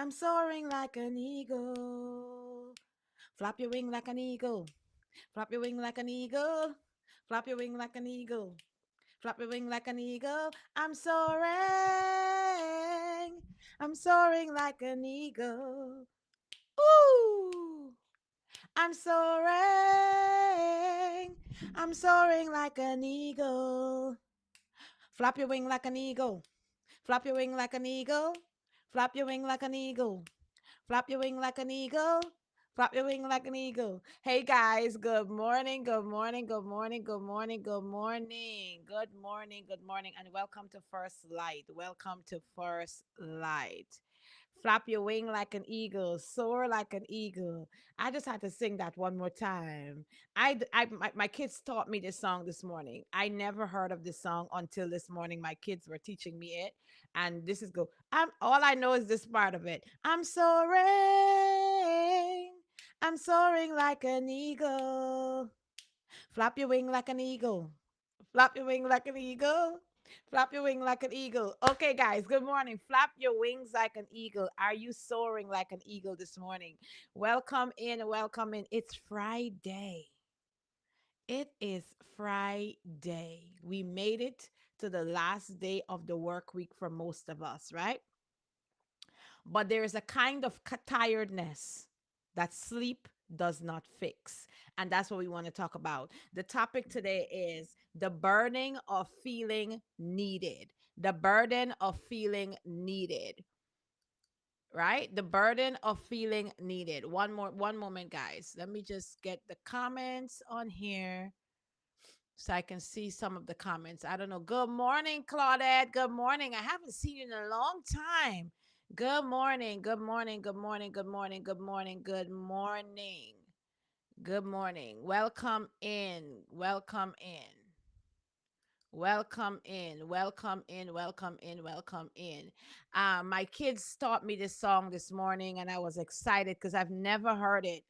I'm soaring like an eagle. Flap your wing like an eagle. Flap your wing like an eagle. Flap your wing like an eagle. Flap your wing like an eagle. I'm soaring. I'm soaring like an eagle. Ooh. I'm soaring. I'm soaring like an eagle. Flap your wing like an eagle. Flap your wing like an eagle. Flap your wing like an eagle. Flap your wing like an eagle. Flap your wing like an eagle. Hey guys, good morning, good morning, good morning, good morning, good morning, good morning, good morning, and welcome to First Light. Welcome to First Light. Flap your wing like an eagle, soar like an eagle. I just had to sing that one more time. My kids taught me this song this morning. I never heard of this song until this morning. My kids were teaching me it, and this is go. I'm all I know is this part of it. I'm soaring. I'm soaring like an eagle. Flap your wing like an eagle. Flap your wing like an eagle. Flap your wing like an eagle. Okay, guys, good morning. Flap your wings like an eagle. Are you soaring like an eagle this morning? Welcome in, welcome in. It's Friday. It is Friday. We made it to the last day of the work week for most of us, right? But there is a kind of tiredness that sleep does not fix. And that's what we want to talk about. The topic today is the burden of feeling needed. The burden of feeling needed, right? The burden of feeling needed. One moment, guys. Let me just get the comments on here so I can see some of the comments. I don't know. Good morning, Claudette. Good morning. I haven't seen you in a long time. Good morning. Good morning. Good morning. Good morning. Good morning. Good morning. Good morning. Welcome in. Welcome in. Welcome in. Welcome in. Welcome in. Welcome in. My kids taught me this song this morning, and I was excited because I've never heard it.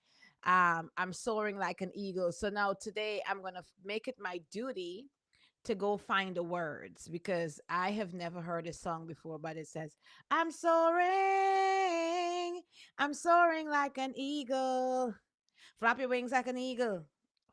I'm soaring like an eagle. So now today I'm gonna make it my duty to go find the words because I have never heard a song before, but it says, I'm soaring like an eagle. Flap your wings like an eagle.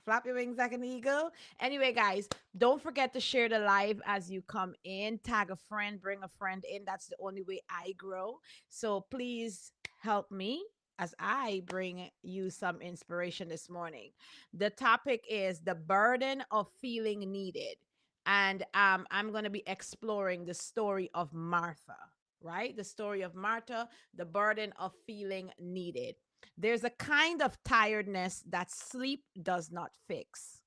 Flap your wings like an eagle. Anyway, guys, don't forget to share the live as you come in. Tag a friend, bring a friend in. That's the only way I grow. So please help me as I bring you some inspiration this morning. The topic is the burden of feeling needed. And I'm going to be exploring the story of Martha, right? The story of Martha, the burden of feeling needed. There's a kind of tiredness that sleep does not fix.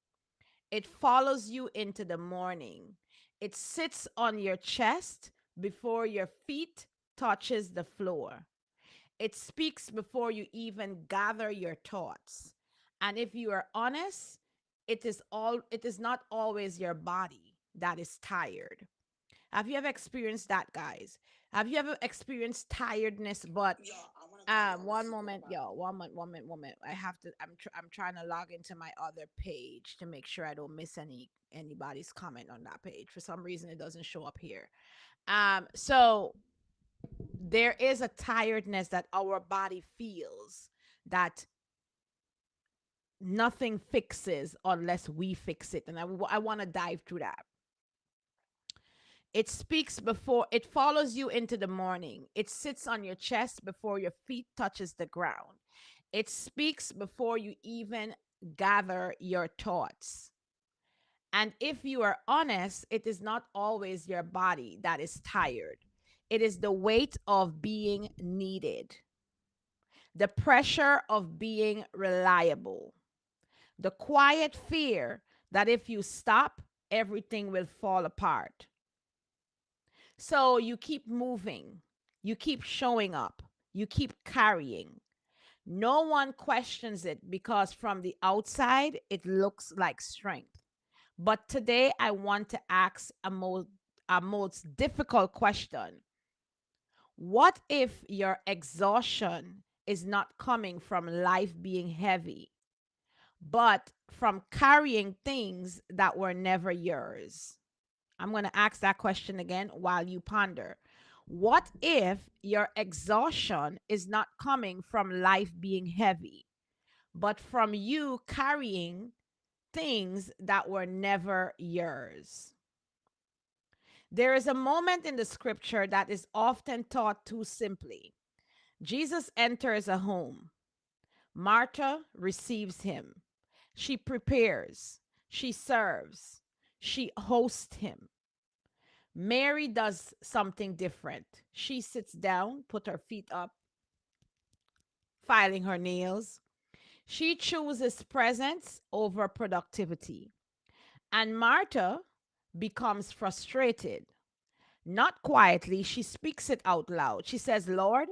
It follows you into the morning. It sits on your chest before your feet touches the floor. It speaks before you even gather your thoughts. And if you are honest, it is not always your body that is tired. Have you ever experienced that, guys? Have you ever experienced tiredness but one moment, yo, one moment. I have to. I'm trying to log into my other page to make sure I don't miss anybody's comment on that page. For some reason, it doesn't show up here. So there is a tiredness that our body feels that nothing fixes unless we fix it, and I want to dive through that. It speaks before it follows you into the morning. It sits on your chest before your feet touches the ground. It speaks before you even gather your thoughts. And if you are honest, it is not always your body that is tired. It is the weight of being needed, the pressure of being reliable, the quiet fear that if you stop, everything will fall apart. So you keep moving, you keep showing up, you keep carrying. No one questions it because from the outside, it looks like strength. But today, I want to ask a most difficult question. What if your exhaustion is not coming from life being heavy, but from carrying things that were never yours? I'm going to ask that question again while you ponder. What if your exhaustion is not coming from life being heavy, but from you carrying things that were never yours? There is a moment in the scripture that is often taught too simply. Jesus enters a home. Martha receives him. She prepares. She serves. She hosts him. Mary does something different. She sits down, put her feet up, filing her nails. She chooses presence over productivity. And Martha becomes frustrated. Not quietly, she speaks it out loud. She says, Lord,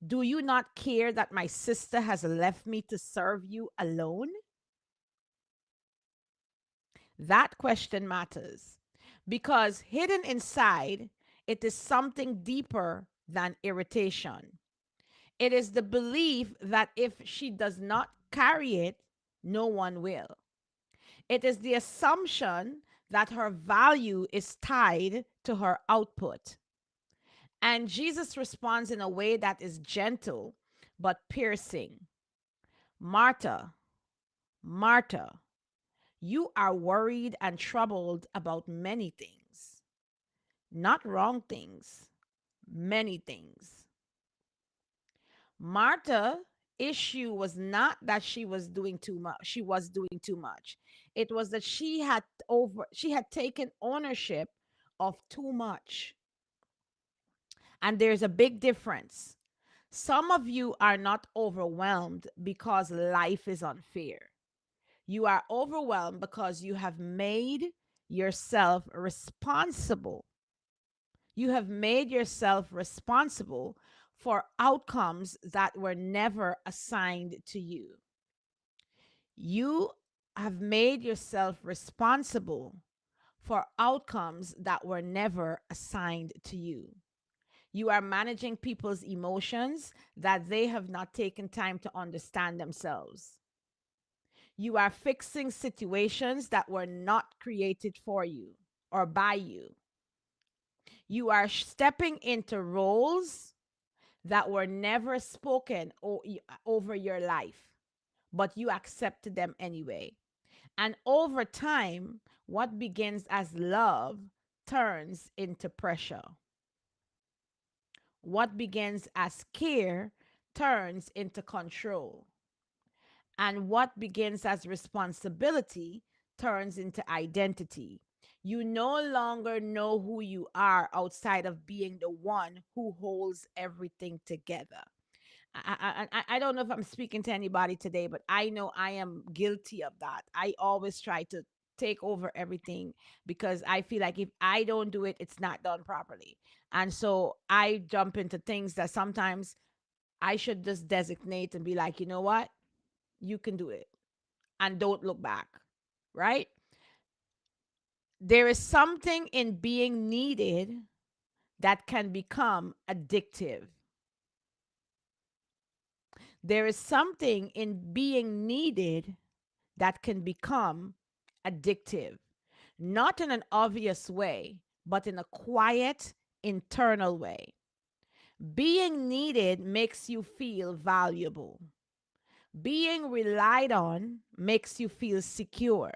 do you not care that my sister has left me to serve you alone? That question matters because hidden inside, it is something deeper than irritation. It is the belief that if she does not carry it, no one will. It is the assumption that her value is tied to her output. And Jesus responds in a way that is gentle but piercing. Martha, Martha, you are worried and troubled about many things, not wrong things, many things. Martha issue was not that she was doing too much. She was doing too much. It was that she had taken ownership of too much. And there's a big difference. Some of you are not overwhelmed because life is unfair. You are overwhelmed because you have made yourself responsible. You have made yourself responsible for outcomes that were never assigned to you. You have made yourself responsible for outcomes that were never assigned to you. You are managing people's emotions that they have not taken time to understand themselves. You are fixing situations that were not created for you or by you. You are stepping into roles that were never spoken over your life, but you accepted them anyway. And over time, what begins as love turns into pressure. What begins as care turns into control. And what begins as responsibility turns into identity. You no longer know who you are outside of being the one who holds everything together. I don't know if I'm speaking to anybody today, but I know I am guilty of that. I always try to take over everything because I feel like if I don't do it, it's not done properly. And so I jump into things that sometimes I should just designate and be like, you know what? You can do it and don't look back, right? There is something in being needed that can become addictive. There is something in being needed that can become addictive, not in an obvious way, but in a quiet, internal way. Being needed makes you feel valuable. Being relied on makes you feel secure.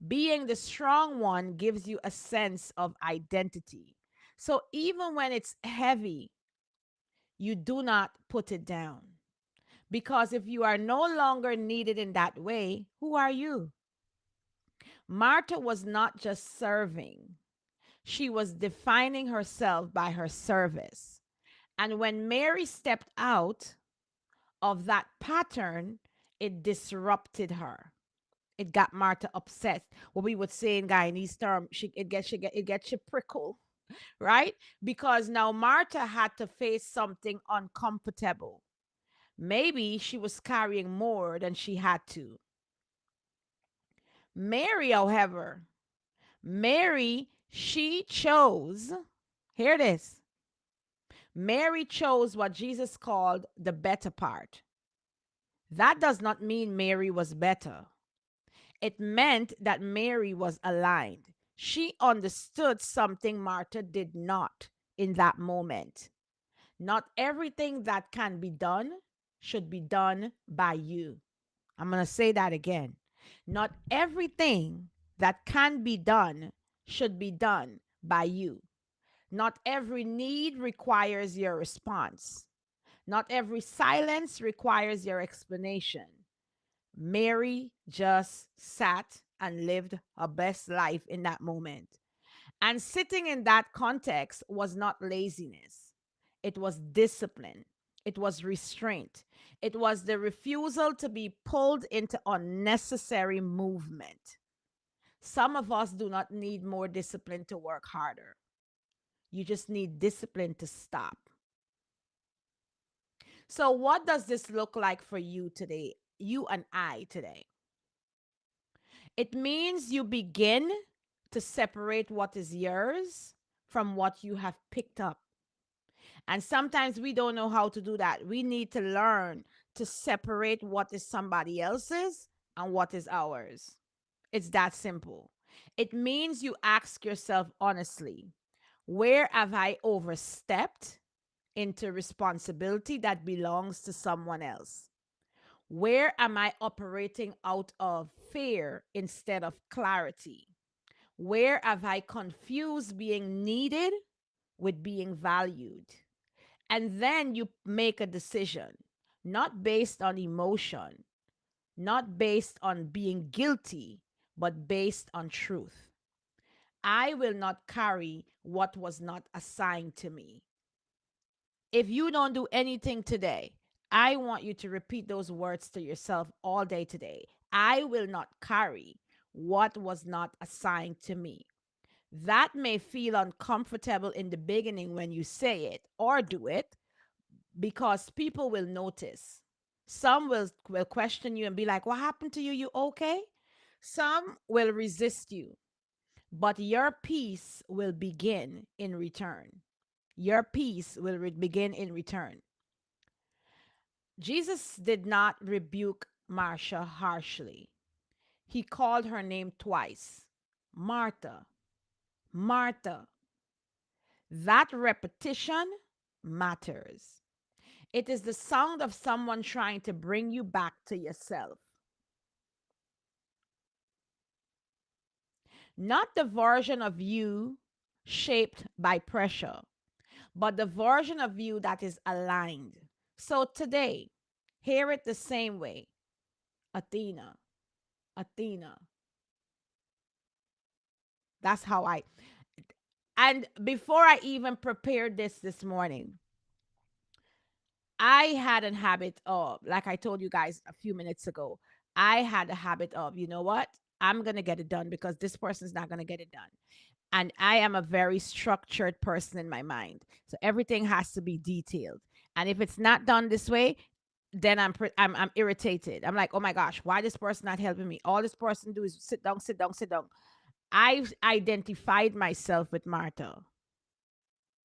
Being the strong one gives you a sense of identity. So even when it's heavy, you do not put it down. Because if you are no longer needed in that way, who are you? Martha was not just serving, she was defining herself by her service. And when Mary stepped out of that pattern, it disrupted her. It got Martha upset. What we would say in Guyanese term, it gets you prickle, right? Because now Martha had to face something uncomfortable. Maybe she was carrying more than she had to. Mary, however, she chose, here it is. Mary chose what Jesus called the better part. That does not mean Mary was better. It meant that Mary was aligned. She understood something Martha did not. in that moment. Not everything that can be done should be done by you. I'm going to say that again. Not everything that can be done should be done by you. Not every need requires your response. Not every silence requires your explanation. Mary just sat and lived her best life in that moment. And sitting in that context was not laziness, it was discipline, it was restraint, it was the refusal to be pulled into unnecessary movement. Some of us do not need more discipline to work harder. You just need discipline to stop. So, what does this look like for you today? You and I today. It means you begin to separate what is yours from what you have picked up. And sometimes we don't know how to do that. We need to learn to separate what is somebody else's and what is ours. It's that simple. It means you ask yourself honestly, where have I overstepped into responsibility that belongs to someone else? Where am I operating out of fear instead of clarity? Where have I confused being needed with being valued? And then you make a decision, not based on emotion, not based on being guilty, but based on truth. I will not carry what was not assigned to me. If you don't do anything today, I want you to repeat those words to yourself all day today. I will not carry what was not assigned to me. That may feel uncomfortable in the beginning when you say it or do it because people will notice. Some will question you and be like, "What happened to you? You okay?" Some will resist you, but your peace will begin in return. Your peace will begin in return. Jesus did not rebuke Marcia harshly. He called her name twice, Martha, Martha. That repetition matters. It is the sound of someone trying to bring you back to yourself. Not the version of you shaped by pressure, but the version of you that is aligned. So today, hear it the same way. Athena, Athena. That's how I. And before I even prepared this morning, I had a habit of, like I told you guys a few minutes ago, I had a habit of, you know what? I'm going to get it done because this person's not going to get it done. And I am a very structured person in my mind. So everything has to be detailed. And if it's not done this way, then I'm irritated. I'm like, "Oh my gosh, why this person not helping me? All this person do is sit down, sit down, sit down." I've identified myself with Martha.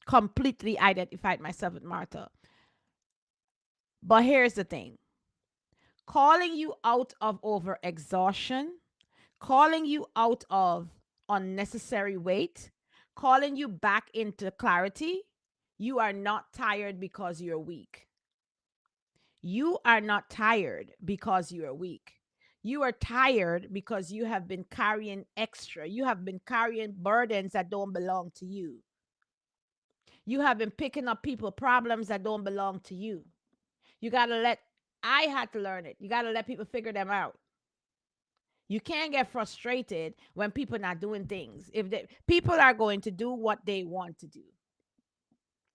Completely identified myself with Martha. But here's the thing, calling you out of overexhaustion, calling you out of unnecessary weight, calling you back into clarity, you are not tired because you're weak. You are not tired because you are weak. You are tired because you have been carrying extra. You have been carrying burdens that don't belong to you. You have been picking up people problems that don't belong to you. You got to let, I had to learn it. You got to let people figure them out. You can't get frustrated when people not doing things. If they, people are going to do what they want to do.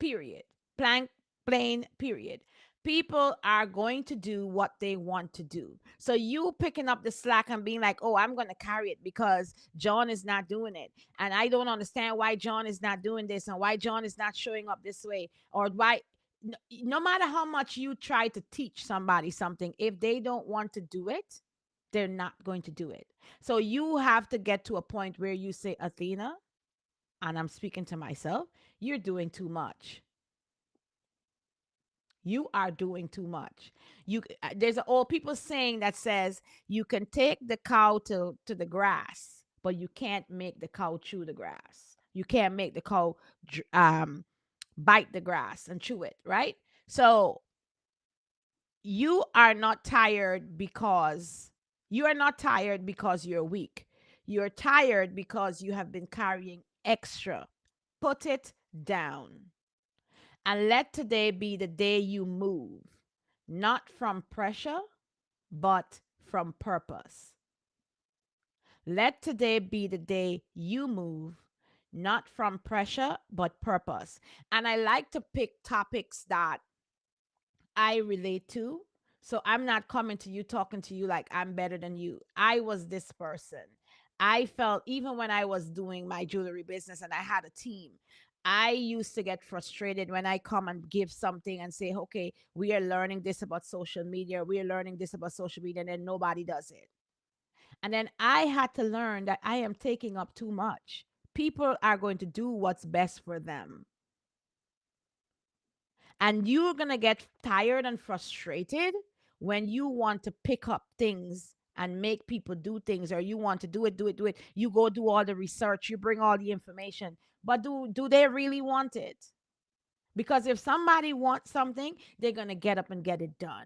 Period. Plain period. People are going to do what they want to do. So you picking up the slack and being like, "Oh, I'm going to carry it because John is not doing it. And I don't understand why John is not doing this and why John is not showing up this way or why." No matter how much you try to teach somebody something, if they don't want to do it, they're not going to do it. So you have to get to a point where you say, "Athena," and I'm speaking to myself, "you're doing too much. You are doing too much." There's an old people saying that says you can take the cow to the grass, but you can't make the cow chew the grass. You can't make the cow bite the grass and chew it, right? So you are not tired because you're weak. You're tired because you have been carrying extra. Put it down. And let today be the day you move, not from pressure, but from purpose. Let today be the day you move, not from pressure, but purpose. And I like to pick topics that I relate to. So I'm not coming to you talking to you like I'm better than you. I was this person. I felt even when I was doing my jewelry business and I had a team, I used to get frustrated when I come and give something and say, okay, we are learning this about social media. We are learning this about social media, and then nobody does it. And then I had to learn that I am taking up too much. People are going to do what's best for them. And you're going to get tired and frustrated when you want to pick up things and make people do things, or you want to do it. You go do all the research, you bring all the information. But do they really want it? Because if somebody wants something, they're going to get up and get it done.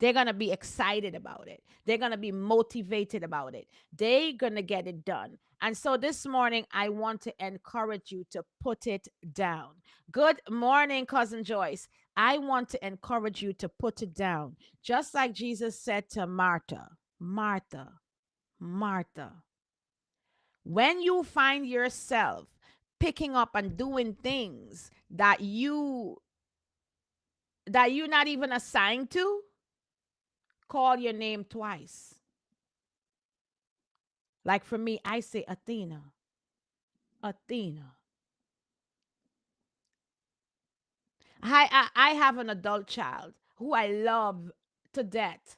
They're going to be excited about it. They're going to be motivated about it. They're going to get it done. And so this morning, I want to encourage you to put it down. Good morning, Cousin Joyce. I want to encourage you to put it down. Just like Jesus said to Martha, Martha, Martha, when you find yourself picking up and doing things that you're not even assigned to, call your name twice. Like for me, I say Athena, Athena. I have an adult child who I love to death.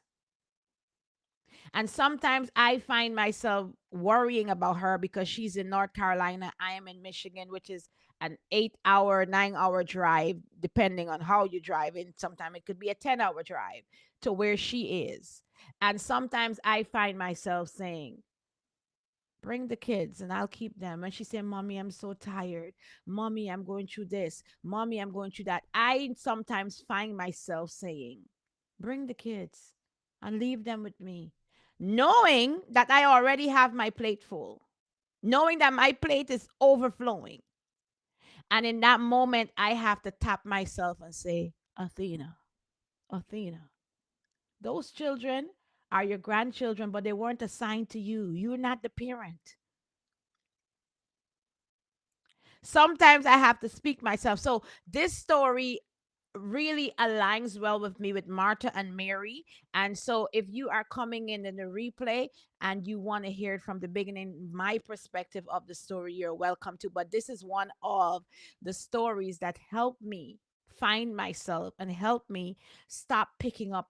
And sometimes I find myself worrying about her because she's in North Carolina. I am in Michigan, which is an 8 hour, 9 hour drive, depending on how you drive. And sometimes it could be a 10 hour drive to where she is. And sometimes I find myself saying, bring the kids and I'll keep them. And she said, Mommy, I'm so tired. Mommy, I'm going through this. Mommy, I'm going through that. I sometimes find myself saying, bring the kids and leave them with me, knowing that I already have my plate full, knowing that my plate is overflowing. And in that moment, I have to tap myself and say, Athena, Athena, those children are your grandchildren, but they weren't assigned to you. You're not the parent. Sometimes I have to speak myself. So this story really aligns well with me with Martha and Mary. And so if you are coming in the replay and you want to hear it from the beginning, my perspective of the story, you're welcome to. But this is one of the stories that helped me find myself and help me stop picking up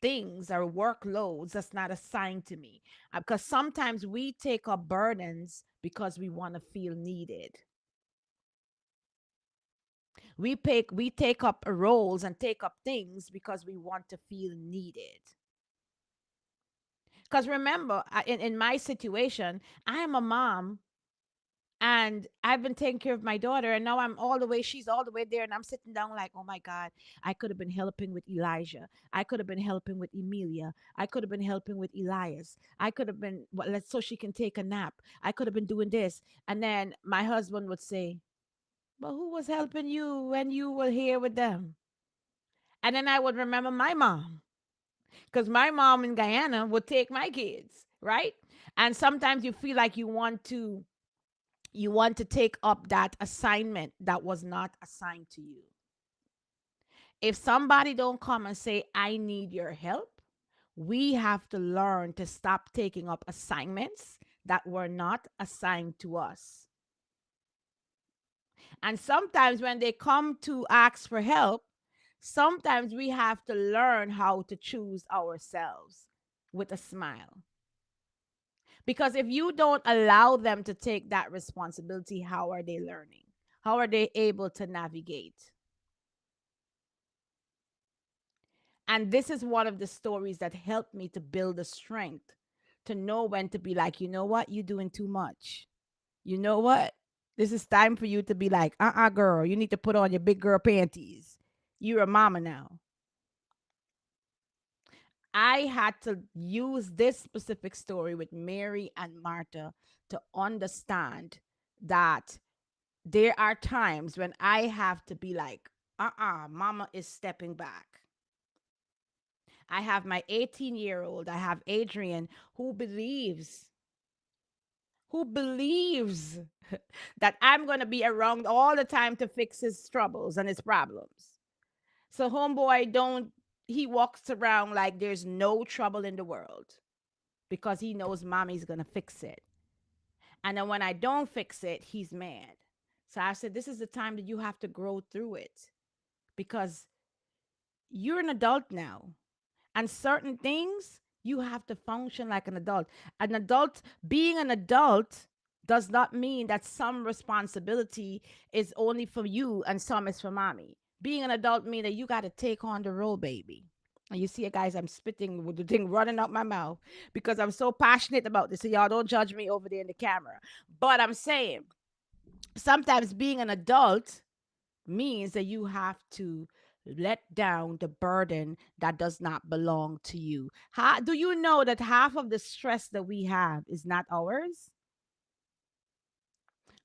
things or workloads that's not assigned to me. Because sometimes we take up burdens because we want to feel needed. We take up roles and take up things because we want to feel needed. Because remember, in my situation, I am a mom and I've been taking care of my daughter, and now she's all the way there, and I'm sitting down like, oh my God, I could have been helping with Elijah. I could have been helping with Emilia. I could have been helping with Elias. I could have been, so she can take a nap. I could have been doing this. And then my husband would say, but who was helping you when you were here with them? And then I would remember my mom, because my mom in Guyana would take my kids, right? And sometimes you feel like you want to take up that assignment that was not assigned to you. If somebody don't come and say, I need your help, we have to learn to stop taking up assignments that were not assigned to us. And sometimes when they come to ask for help, sometimes we have to learn how to choose ourselves with a smile. Because if you don't allow them to take that responsibility, how are they learning? How are they able to navigate? And this is one of the stories that helped me to build the strength to know when to be like, you know what, you're doing too much. You know what? This is time for you to be like, girl, you need to put on your big girl panties. You're a mama now. I had to use this specific story with Mary and Martha to understand that there are times when I have to be like, mama is stepping back. I have my 18-year-old, I have Adrian, who believes that I'm going to be around all the time to fix his troubles and his problems. So homeboy don't he walks around like there's no trouble in the world because he knows mommy's going to fix it. And then when I don't fix it, he's mad. So I said this is the time that you have to grow through it because you're an adult now. And certain things you have to function like an adult. An adult, being an adult, does not mean that some responsibility is only for you and some is for mommy. Being an adult means that you got to take on the role, baby. And you see it, guys, I'm spitting with the thing running out my mouth because I'm so passionate about this. So y'all don't judge me over there in the camera. But I'm saying sometimes being an adult means that you have to let down the burden that does not belong to you. How, do you know that half of the stress that we have is not ours?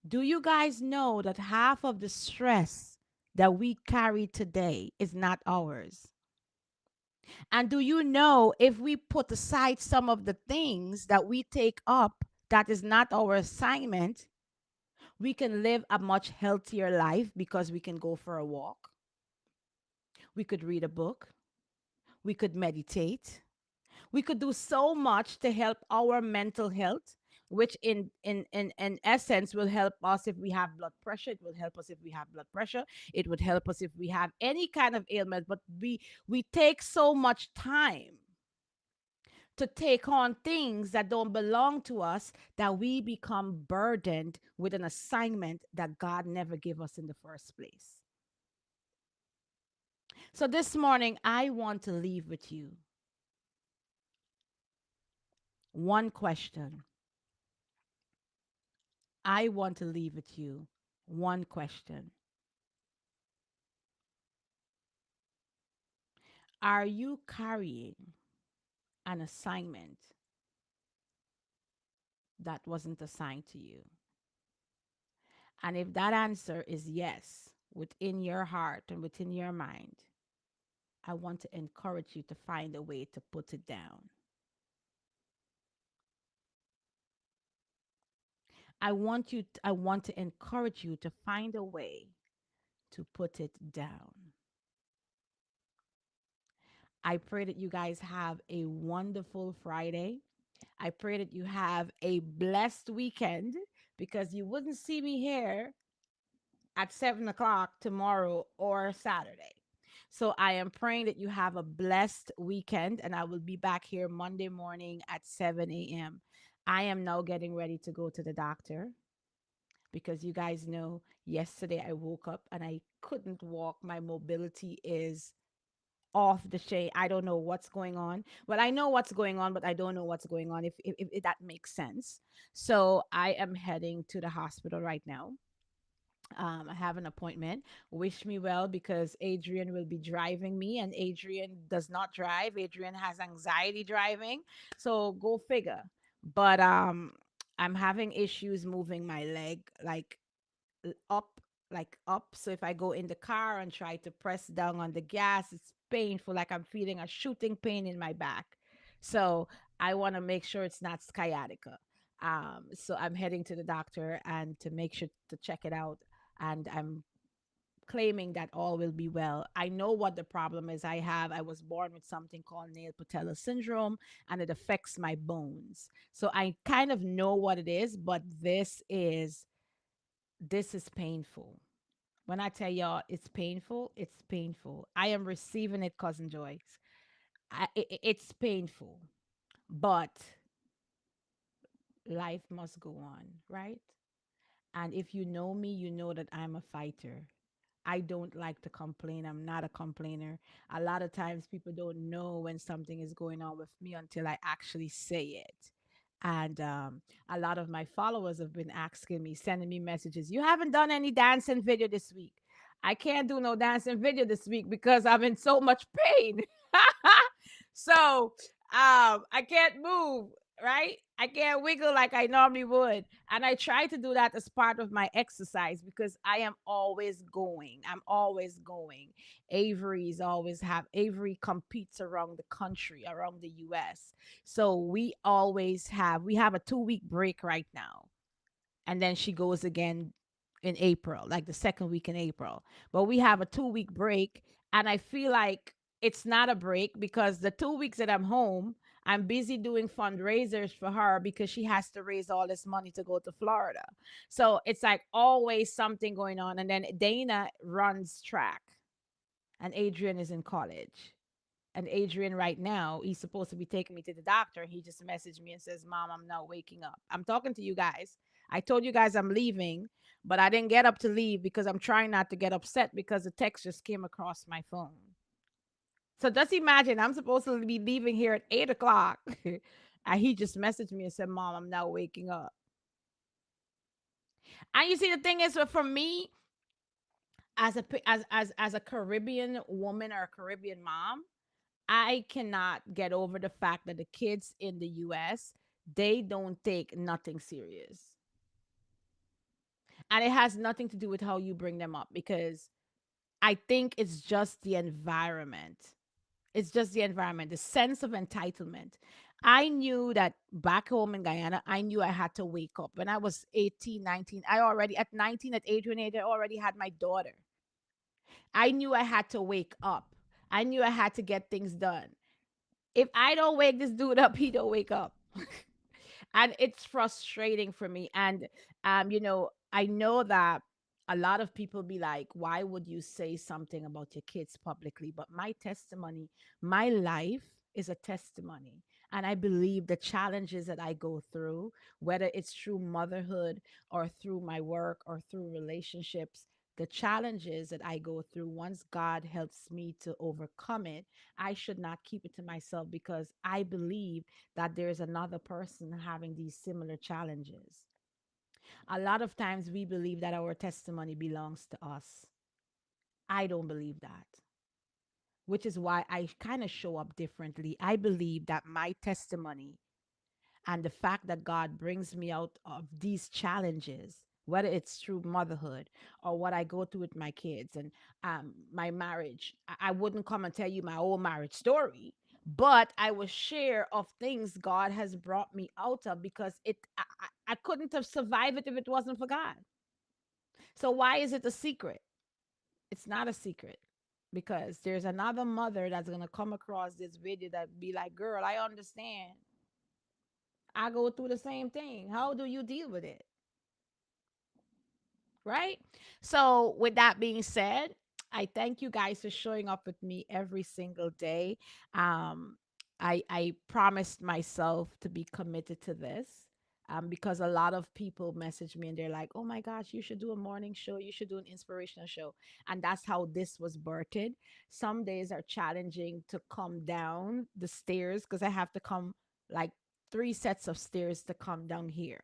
Do you guys know that half of the stress that we carry today is not ours? And do you know if we put aside some of the things that we take up that is not our assignment, we can live a much healthier life because we can go for a walk, we could read a book, we could meditate, we could do so much to help our mental health, which in essence will help us if we have blood pressure. It will help us if we have blood pressure. It would help us if we have any kind of ailment. But we take so much time to take on things that don't belong to us that we become burdened with an assignment that God never gave us in the first place. So this morning I want to leave with you one question. I want to leave with you one question. Are you carrying an assignment that wasn't assigned to you? And if that answer is yes, within your heart and within your mind, I want to encourage you to find a way to put it down. I want to encourage you to find a way to put it down. I pray that you guys have a wonderful Friday. I pray that you have a blessed weekend because you wouldn't see me here at 7 o'clock tomorrow or Saturday. So I am praying that you have a blessed weekend and I will be back here Monday morning at 7 a.m. I am now getting ready to go to the doctor because you guys know yesterday I woke up and I couldn't walk. My mobility is off the chain. I don't know what's going on. Well, I know what's going on, but I don't know what's going on if that makes sense. So I am heading to the hospital right now. I have an appointment. Wish me well because Adrian will be driving me, and Adrian does not drive. Adrian has anxiety driving, so go figure. But I'm having issues moving my leg, like up, up. So if I go in the car and try to press down on the gas, it's painful, like I'm feeling a shooting pain in my back. So I want to make sure it's not sciatica. So I'm heading to the doctor and to make sure to check it out. And I'm claiming that all will be well. I know what the problem is. I was born with something called nail patella syndrome and it affects my bones. So I kind of know what it is, but this is painful. When I tell y'all it's painful, it's painful. I am receiving it, cousin Joyce. It's painful, but life must go on, right? And if you know me, you know that I'm a fighter. I don't like to complain. I'm not a complainer. A lot of times people don't know when something is going on with me until I actually say it. And a lot of my followers have been asking me, sending me messages. You haven't done any dancing video this week. I can't do no dancing video this week because I'm in so much pain. So I can't move, right? I can't wiggle like I normally would. And I try to do that as part of my exercise because I am always going. I'm always going. Avery competes around the country, around the US. So we have a 2 week break right now. And then she goes again in April, like the second week in April. But we have a 2 week break. And I feel like it's not a break because the 2 weeks that I'm home, I'm busy doing fundraisers for her because she has to raise all this money to go to Florida. So it's like always something going on. And then Dana runs track and Adrian is in college. And Adrian, right now, he's supposed to be taking me to the doctor. He just messaged me and says, Mom, I'm not waking up. I'm talking to you guys. I told you guys I'm leaving, but I didn't get up to leave because I'm trying not to get upset because the text just came across my phone. So just imagine I'm supposed to be leaving here at 8 o'clock. And he just messaged me and said, Mom, I'm not waking up. And you see, the thing is, for me, as a Caribbean woman or a Caribbean mom, I cannot get over the fact that the kids in the US, they don't take nothing serious. And it has nothing to do with how you bring them up because I think it's just the environment. It's just the environment, the sense of entitlement. I knew that back home in Guyana, I knew I had to wake up. When I was 18, 19, I already, at 19, at Adrian age, I already had my daughter. I knew I had to wake up. I knew I had to get things done. If I don't wake this dude up, he don't wake up. And it's frustrating for me. And I know that a lot of people be like, why would you say something about your kids publicly? But my testimony, my life is a testimony. And I believe the challenges that I go through, whether it's through motherhood or through my work or through relationships, the challenges that I go through, once God helps me to overcome it, I should not keep it to myself because I believe that there's another person having these similar challenges. A lot of times we believe that our testimony belongs to us. I don't believe that, which is why I kind of show up differently. I believe that my testimony and the fact that God brings me out of these challenges, whether it's through motherhood or what I go through with my kids and my marriage, I wouldn't come and tell you my whole marriage story, but I will share of things God has brought me out of because I couldn't have survived it if it wasn't for God. So why is it a secret? It's not a secret because there's another mother that's gonna come across this video that be like, "Girl, I understand. I go through the same thing. How do you deal with it?" Right? So, with that being said, I thank you guys for showing up with me every single day. Um, I promised myself to be committed to this. Because a lot of people message me and they're like, "Oh my gosh, you should do a morning show. You should do an inspirational show." And that's how this was birthed. Some days are challenging to come down the stairs because I have to come like 3 sets of stairs to come down here,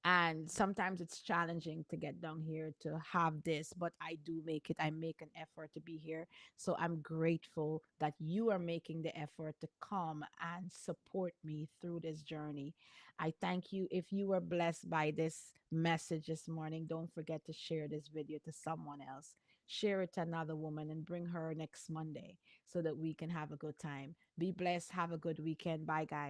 and sometimes it's challenging to get down here to have this, but I do make it. I make an effort to be here. So I'm grateful that you are making the effort to come and support me through this journey. I thank you. If you were blessed by this message this morning, don't forget to share this video to someone else. Share it to another woman and bring her next Monday so that we can have a good time. Be blessed. Have a good weekend. Bye, guys.